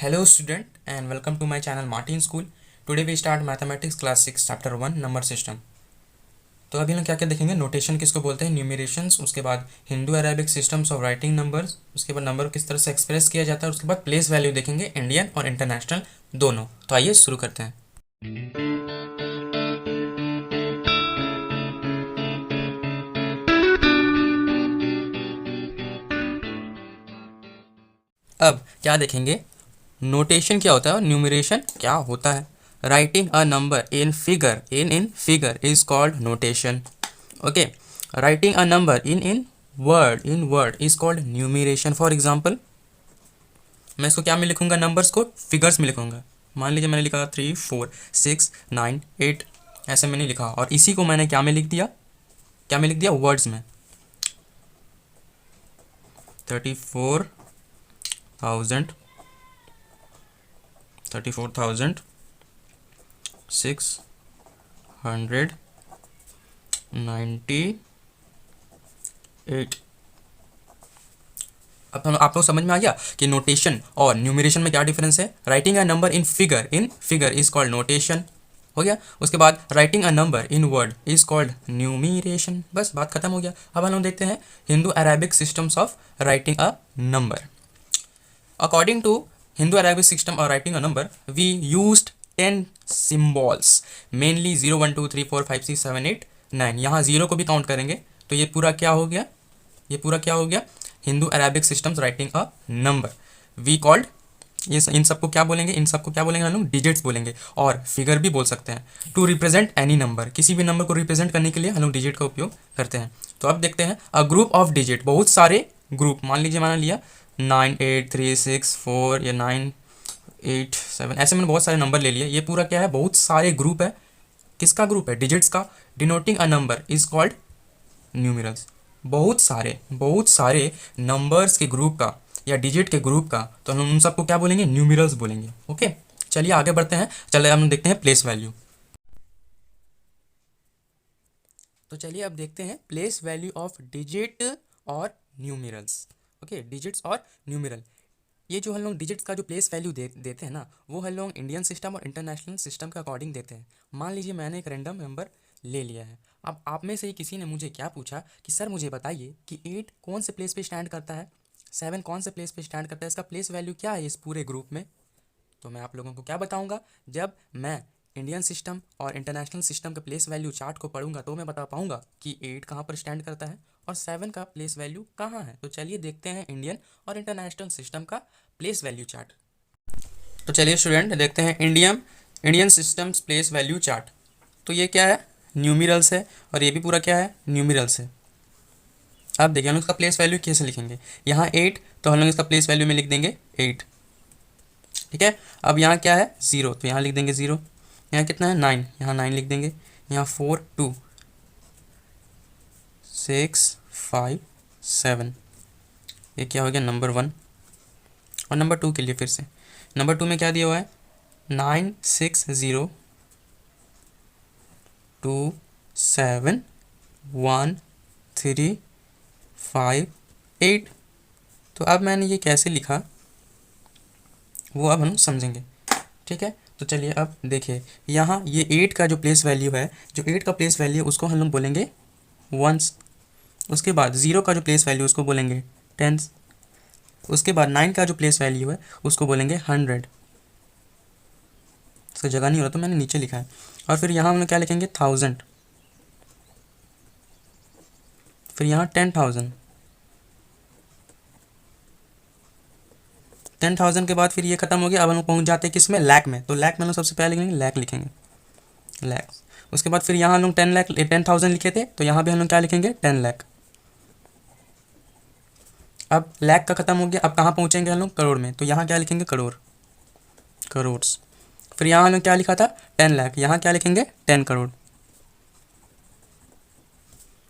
Hello student and welcome to my channel Martin School. Today we start mathematics class 6 chapter 1 number system. तो अभी हम क्या क्या देखेंगे, नोटेशन किसको बोलते हैं, न्यूमरेशंस, उसके बाद Hindu Arabic systems of writing numbers, उसके बाद नंबर किस तरह से एक्सप्रेस किया जाता है, उसके बाद प्लेस वैल्यू देखेंगे, इंडियन और इंटरनेशनल दोनों। तो आइए शुरू करते हैं। अब क्या देखेंगे, नोटेशन क्या होता है और न्यूमरेशन क्या होता है। Writing a number in figure is called notation. Okay, writing a number in word is called numeration. For example, मैं इसको क्या में लिखूंगा, नंबर्स को फिगर्स में लिखूंगा। मान लीजिए मैंने लिखा 3 4 6 9 8, ऐसे मैंने लिखा और इसी को मैंने क्या में लिख दिया, वर्ड्स में। 34,698। अब हम आप लोग समझ में आ गया कि नोटेशन और न्यूमरेशन में क्या डिफरेंस है। Writing a number in figure is called notation, हो गया। उसके बाद writing a number in word is called numeration. बस बात खत्म हो गया। अब हम देखते हैं Hindu Arabic systems of writing a number. According to Hindu Arabic system और writing a number, we used 10 symbols, mainly 0 1 2 3 4 5 6 7 8 9। यहाँ जीरो को भी काउंट करेंगे तो ये पूरा क्या हो गया, Hindu Arabic systems writing a number. We called, ये इन सबको क्या बोलेंगे, हम लोग डिजिट्स बोलेंगे और फिगर भी बोल सकते हैं। टू रिप्रेजेंट एनी नंबर, किसी भी नंबर को रिप्रेजेंट करने के लिए हम लोग डिजिट का उपयोग करते हैं। तो अब देखते हैं, अ ग्रुप ऑफ डिजिट, बहुत सारे ग्रुप, मान लीजिए मैंने लिया 9 8 3 6 4 या 9 8 7, ऐसे मैंने बहुत सारे नंबर ले लिए। ये पूरा क्या है, बहुत सारे ग्रुप है। किसका ग्रुप है, डिजिट्स का। Denoting a number is called numerals. बहुत सारे नंबर्स के ग्रुप का या डिजिट के ग्रुप का, तो हम उन सबको क्या बोलेंगे, न्यूमरल्स बोलेंगे। ओके, चलिए आगे बढ़ते हैं। चलिए हम देखते हैं प्लेस वैल्यू। तो चलिए अब देखते हैं प्लेस वैल्यू ऑफ डिजिट और न्यूमरल्स। ओके, डिजिट्स और न्यूमरल, ये जो हम लोग डिजिट्स का जो प्लेस वैल्यू देते हैं ना, वो हम लोग इंडियन सिस्टम और इंटरनेशनल सिस्टम के अकॉर्डिंग देते हैं। मान लीजिए मैंने एक रैंडम नंबर ले लिया है। अब आप में से ही किसी ने मुझे क्या पूछा कि सर मुझे बताइए कि 8 कौन से प्लेस पे स्टैंड करता है, 7 कौन से प्लेस पे स्टैंड करता है, इसका प्लेस वैल्यू क्या है इस पूरे ग्रुप में। तो मैं आप लोगों को क्या बताऊंगा, जब मैं इंडियन सिस्टम और इंटरनेशनल सिस्टम के प्लेस वैल्यू चार्ट को पढ़ूंगा तो मैं बता पाऊंगा कि 8 कहाँ पर स्टैंड करता है और 7 का प्लेस वैल्यू कहाँ है। तो चलिए देखते हैं इंडियन और इंटरनेशनल सिस्टम का प्लेस वैल्यू चार्ट। तो चलिए स्टूडेंट देखते हैं Indian systems place value chart. तो ये क्या है, न्यूमरल्स है और ये भी पूरा क्या है, न्यूमरल्स है। अब देखिए हम लोग इसका प्लेस वैल्यू कैसे लिखेंगे। यहाँ 8, तो हम लोग इसका प्लेस वैल्यू में लिख देंगे 8, ठीक है। अब यहाँ क्या है, 0, तो यहाँ लिख देंगे 0। यहाँ कितना है, 9, यहाँ 9 लिख देंगे। यहाँ 4 2 6 5 7, ये क्या हो गया, नंबर 1। और नंबर 2 के लिए फिर से, नंबर 2 में क्या दिया हुआ है, 9 6 0 2 7 1 3 5 8। तो अब मैंने ये कैसे लिखा वो अब हम समझेंगे, ठीक है। तो चलिए अब देखिए, यहाँ ये 8 का जो प्लेस वैल्यू है, जो 8 का प्लेस वैल्यू उसको हम लोग बोलेंगे वंस। उसके बाद 0 का जो प्लेस वैल्यू उसको बोलेंगे टेंस। उसके बाद 9 का जो प्लेस वैल्यू है उसको बोलेंगे 100। इसका जगह नहीं हो रहा तो मैंने नीचे लिखा है। और फिर यहाँ हम लोग क्या लिखेंगे, 1000। फिर यहाँ 10,000। 10,000 के बाद फिर ये खत्म हो गया। अब हम लोग पहुँच जाते हैं किस में, लाख में। तो लाख में हम लोग सबसे पहले लिखेंगे लाख, लाख। उसके बाद फिर यहाँ हम लोग 10,000 लिखे थे, तो यहाँ भी हम लोग क्या लिखेंगे, 10 लाख। अब लाख का खत्म हो गया, अब कहाँ पहुँचेंगे हम लोग, करोड़ में। तो यहाँ क्या लिखेंगे, करोड़्स। फिर यहाँ हम लोग क्या लिखा था, 10 लाख, यहाँ क्या लिखेंगे, 10 करोड़।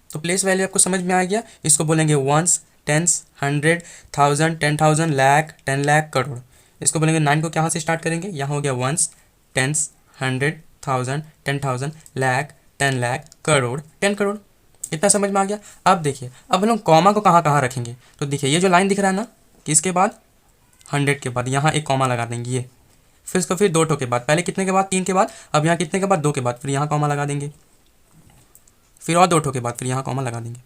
तो प्लेस वैल्यू आपको समझ में आ गया। इसको बोलेंगे वंस, टेंस, 100, 1000, 10,000, लाख, 10 लाख, करोड़। इसको बोलेंगे 9 को कहाँ से स्टार्ट करेंगे, यहाँ हो गया वंस, टेंस, 100, 1000, 10,000, लाख, 10 लाख, करोड़, 10 करोड़। इतना समझ में आ गया। अब देखिए, अब हम लोग कॉमा को कहाँ कहाँ रखेंगे। तो देखिए ये जो लाइन दिख रहा है ना, कि इसके बाद 100 के बाद यहाँ एक कॉमा लगा देंगे ये, फिर इसको फिर 2 ठो के बाद, पहले कितने के बाद 3 के बाद, अब यहाँ कितने के बाद 2 के बाद, फिर यहाँ कॉमा लगा देंगे, फिर और 2 ठो के बाद, फिर यहाँ कॉमा लगा देंगे।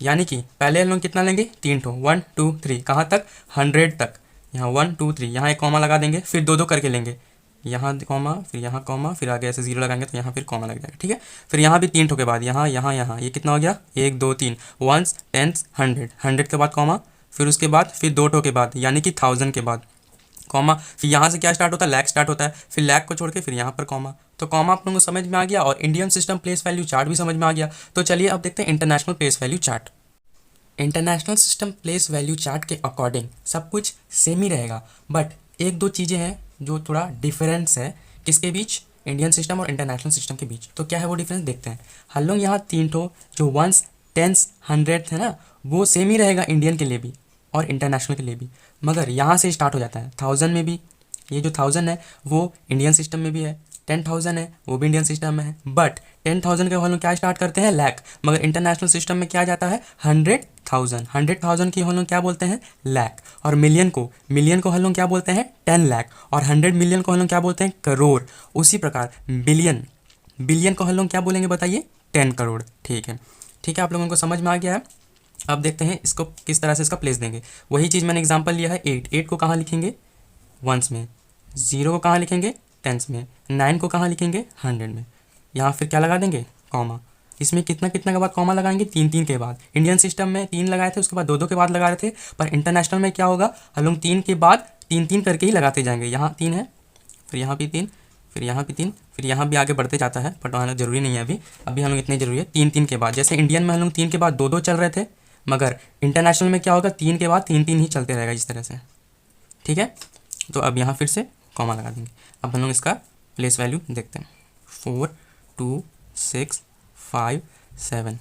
यानी कि पहले हम लोग कितना लेंगे 3 ठो, 1 2 3, कहाँ तक 100 तक, यहाँ 1 2 3, यहाँ एक कॉमा लगा देंगे, फिर 2 2 करके लेंगे, यहाँ कॉमा, फिर यहाँ कॉमा, फिर आगे ऐसे 0 लगाएंगे तो यहाँ फिर कॉमा लग जाएगा, ठीक है। फिर यहाँ भी 3 ठो के बाद, यहाँ यहाँ यहाँ, ये कितना हो गया 1 2 3, 1s 10s 100, 100 के बाद कॉमा, फिर उसके बाद फिर 2 ठो के बाद, यानी कि 1000 के बाद कॉमा, फिर यहाँ से क्या स्टार्ट होता है लैक स्टार्ट होता है, फिर लैक को छोड़ के फिर यहाँ पर कॉमा। तो कॉमा आप लोगों को समझ में आ गया और Indian system place value chart भी समझ में आ गया। तो चलिए अब देखते हैं international place value chart. International system place value chart के अकॉर्डिंग सब कुछ सेम ही रहेगा, बट एक दो चीज़ें हैं जो थोड़ा डिफरेंस है किसके बीच, इंडियन सिस्टम और इंटरनेशनल सिस्टम के बीच। तो क्या है वो डिफरेंस देखते हैं। हम लोग यहाँ 3 ठो जो 1s 10s 100 है ना, वो सेम ही रहेगा इंडियन के लिए भी और इंटरनेशनल के लिए भी, मगर यहाँ से स्टार्ट हो जाता है 1000 में भी, ये जो 1000 है वो इंडियन सिस्टम में भी है, 10,000 है वो भी इंडियन सिस्टम में है, बट 10,000 के हम लोग क्या स्टार्ट करते हैं लैक, मगर इंटरनेशनल सिस्टम में क्या जाता है 100,000, 100,000 की हम लोग क्या बोलते हैं लैक, और मिलियन को हम लोग क्या बोलते हैं 10 लाख, और 100 मिलियन को हम लोग क्या बोलते हैं करोड़। उसी प्रकार बिलियन को हम लोग क्या बोलेंगे बताइए 10 करोड़। ठीक है आप लोगों को समझ में आ गया है। अब देखते हैं इसको किस तरह से इसका प्लेस देंगे। वही चीज़ मैंने एग्जांपल लिया है 8 को कहाँ लिखेंगे 1s में, 0 को कहाँ लिखेंगे 10s में, 9 को कहाँ लिखेंगे 100 में, यहाँ फिर क्या लगा देंगे कॉमा। इसमें कितना के बाद कॉमा लगाएंगे 3 के बाद। इंडियन सिस्टम में 3 लगाए थे, उसके बाद 2 के बाद लगा रहे थे, पर इंटरनेशनल में क्या होगा हम लोग 3 के बाद 3 करके ही लगाते जाएंगे। यहाँ 3 है, फिर यहाँ भी 3, फिर यहाँ भी 3, फिर यहाँ भी आगे बढ़ते जाता है, बट वहाँ ज़रूरी नहीं है अभी हम लोग इतने ज़रूरी है 3 के बाद। जैसे इंडियन में हम लोग 3 के बाद 2 चल रहे थे, मगर इंटरनेशनल में क्या होगा 3 के बाद 3 ही चलते रहेगा इस तरह से। ठीक है, तो अब यहाँ फिर से कॉमा लगा देंगे। अब हम लोग इसका प्लेस वैल्यू देखते हैं 4 2 6 5 7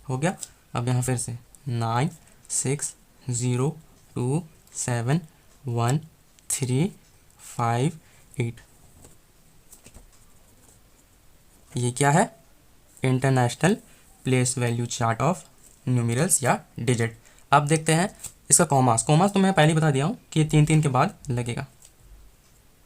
हो गया। अब यहाँ फिर से 9 6 0 2 7 1 3 5 8, ये क्या है international place value chart of numerals या डिजिट। अब देखते हैं इसका कॉमास तो मैं पहले ही बता दिया हूँ कि ये 3 के बाद लगेगा,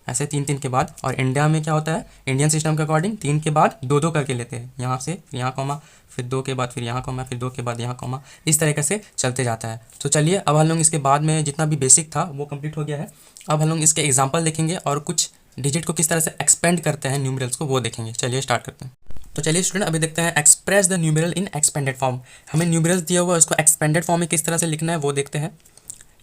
ऐसे 3 के बाद। और इंडिया में क्या होता है इंडियन सिस्टम के अकॉर्डिंग 3 के बाद 2 करके लेते हैं, यहाँ से यहाँ कॉमा, फिर 2 के बाद फिर यहाँ कॉमा, फिर 2 के बाद यहाँ कॉमा, इस तरीके से चलते जाता है। तो चलिए अब हम लोग इसके बाद में जितना भी बेसिक था वो कंप्लीट हो गया है। अब हम लोग इसके एग्जाम्पल देखेंगे और कुछ डिजिट को किस तरह से एक्सपेंड करते हैं न्यूमेरल्स को वो देखेंगे। चलिए स्टार्ट करते हैं। तो चलिए स्टूडेंट अभी देखते हैं express the numeral in expanded form. हमें न्यूमेरल्स दिया हुआ है, उसको एक्सपेंडेड फॉर्म में किस तरह से लिखना है वो देखते हैं।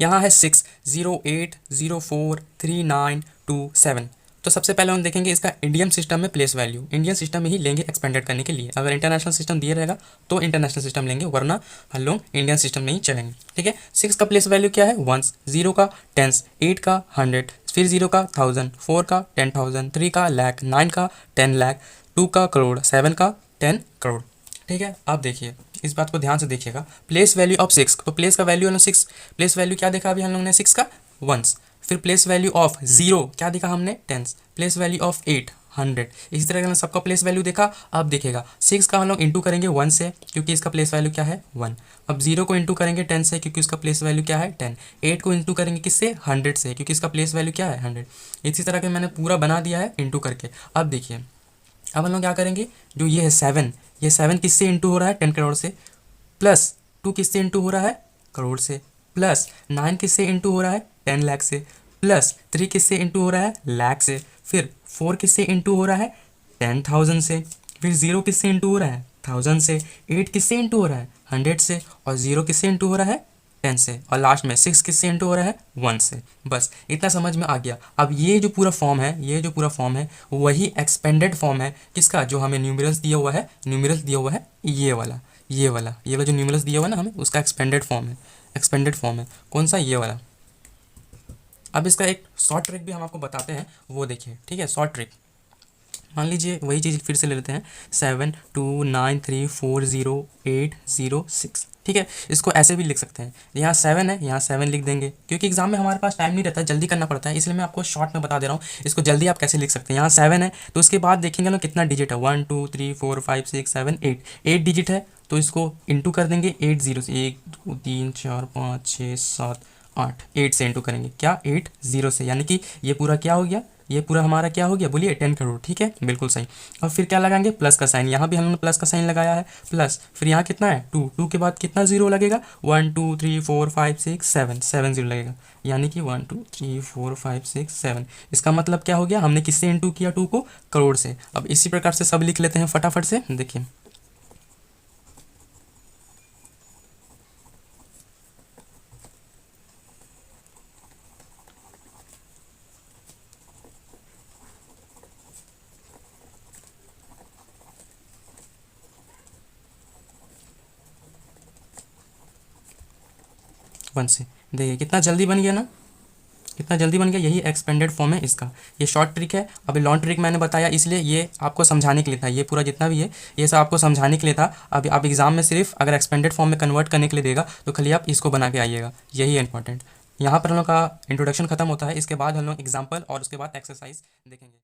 यहाँ है 6 0 8 0 4 3 9 2 7। तो सबसे पहले हम देखेंगे इसका इंडियन सिस्टम में प्लेस वैल्यू, इंडियन सिस्टम में ही लेंगे एक्सपेंडेड करने के लिए। अगर इंटरनेशनल सिस्टम दिया रहेगा तो इंटरनेशनल सिस्टम लेंगे, वरना हम लोग इंडियन सिस्टम में ही चलेंगे। ठीक है, 6 का प्लेस वैल्यू क्या है 1s, 0 का 10s, 8 का 100, फिर 0 का 1000, 4 का 10,000, 3 का लाख, 9 का 10 लाख, 2 का करोड़, 7 का 10 करोड़। ठीक है, अब देखिए इस बात को ध्यान से देखिएगा। प्लेस वैल्यू ऑफ 6, तो प्लेस का वैल्यू 6, प्लेस वैल्यू क्या देखा अभी हम लोग ने 6 का 1s। फिर प्लेस वैल्यू ऑफ 0 क्या देखा हमने 10s, प्लेस वैल्यू ऑफ 8 100। इसी तरह का सबका प्लेस वैल्यू देखा। अब देखिएगा 6 का हम लोग इंटू करेंगे 1 से, क्योंकि इसका प्लेस वैल्यू क्या है 1। अब 0 को इंटू करेंगे 10 से, क्योंकि इसका प्लेस वैल्यू क्या है 10। 8 को इंटू करेंगे किससे 100 से, क्योंकि इसका प्लेस वैल्यू क्या है 100। इसी तरह के मैंने पूरा बना दिया है इंटू करके। अब देखिए अब हम लोग क्या करेंगे, जो ये है 7, ये 7 किससे इंटू हो रहा है 10 करोड़ से, प्लस 2 किससे इंटू हो रहा है करोड़ से, प्लस 9 किससे इंटू हो रहा है 10 लाख से, प्लस 3 किससे इंटू हो रहा है लाख से, फिर 4 किससे इंटू हो रहा है 10,000 से, फिर 0 किससे इंटू हो रहा है 1000 से, 8 किससे इंटू हो रहा है 100 से, और 0 किससे इंटू हो रहा है 10 से, और लास्ट में 6 किससे इंटू हो रहा है 1 से। बस इतना समझ में आ गया। अब ये जो पूरा फॉर्म है वही एक्सपेंडेड फॉर्म है किसका, जो हमें न्यूमेरल्स दिया हुआ है ये वाला जो न्यूमेरल्स दिया हुआ है ना हमें, उसका एक्सपेंडेड फॉर्म है। कौन सा, ये वाला। अब इसका एक शॉर्ट ट्रिक भी हम आपको बताते हैं, वो देखिए। ठीक है, शॉर्ट ट्रिक मान लीजिए वही चीज़ फिर से ले लेते हैं 7 2 9 3 4 0 8 0 6। ठीक है, इसको ऐसे भी लिख सकते हैं, यहाँ 7 है यहाँ 7 लिख देंगे, क्योंकि एग्जाम में हमारे पास टाइम नहीं रहता है, जल्दी करना पड़ता है, इसलिए मैं आपको शॉर्ट में बता दे रहा हूँ। इसको जल्दी आप कैसे लिख सकते हैं, यहाँ 7 है तो उसके बाद देखेंगे ना कितना डिजिट है 1 2 3 4 5 6 7 8 डिजिट है, तो इसको इंटू कर देंगे 8 0 से, 1 2 3 4 5 6 7 8, 8 से इंटू करेंगे क्या, 8 0 से, यानी कि ये पूरा क्या हो गया, ये पूरा हमारा क्या हो गया, बोलिए 10 करोड़। ठीक है, बिल्कुल सही। और फिर क्या लगाएंगे, प्लस का साइन, यहाँ भी हमने प्लस का साइन लगाया है, प्लस, फिर यहाँ कितना है 2, 2 के बाद कितना जीरो लगेगा, 1 2 3 4 5 6 7, 7 जीरो लगेगा, यानी कि 1 2 3 4 5 6 7। इसका मतलब क्या हो गया, हमने किससे इंटू किया 2 को, करोड़ से। अब इसी प्रकार से सब लिख लेते हैं फटाफट से, देखिए। वन से, देखिए कितना जल्दी बन गया ना, कितना जल्दी बन गया, यही एक्सपेंडेड फॉर्म है इसका। ये शॉर्ट ट्रिक है। अभी लॉन्ग ट्रिक मैंने बताया इसलिए ये आपको समझाने के लिए था, ये पूरा जितना भी है ये सब आपको समझाने के लिए था। अभी आप एग्जाम में सिर्फ अगर एक्सपेंडेड फॉर्म में कन्वर्ट करने के लिए देगा तो खाली आप इसको बना के आइएगा, यही है इंपॉर्टेंट। यहाँ पर हम लोग का इंट्रोडक्शन खत्म होता है, इसके बाद हम लोग एग्जाम्पल और उसके बाद एक्सरसाइज देखेंगे।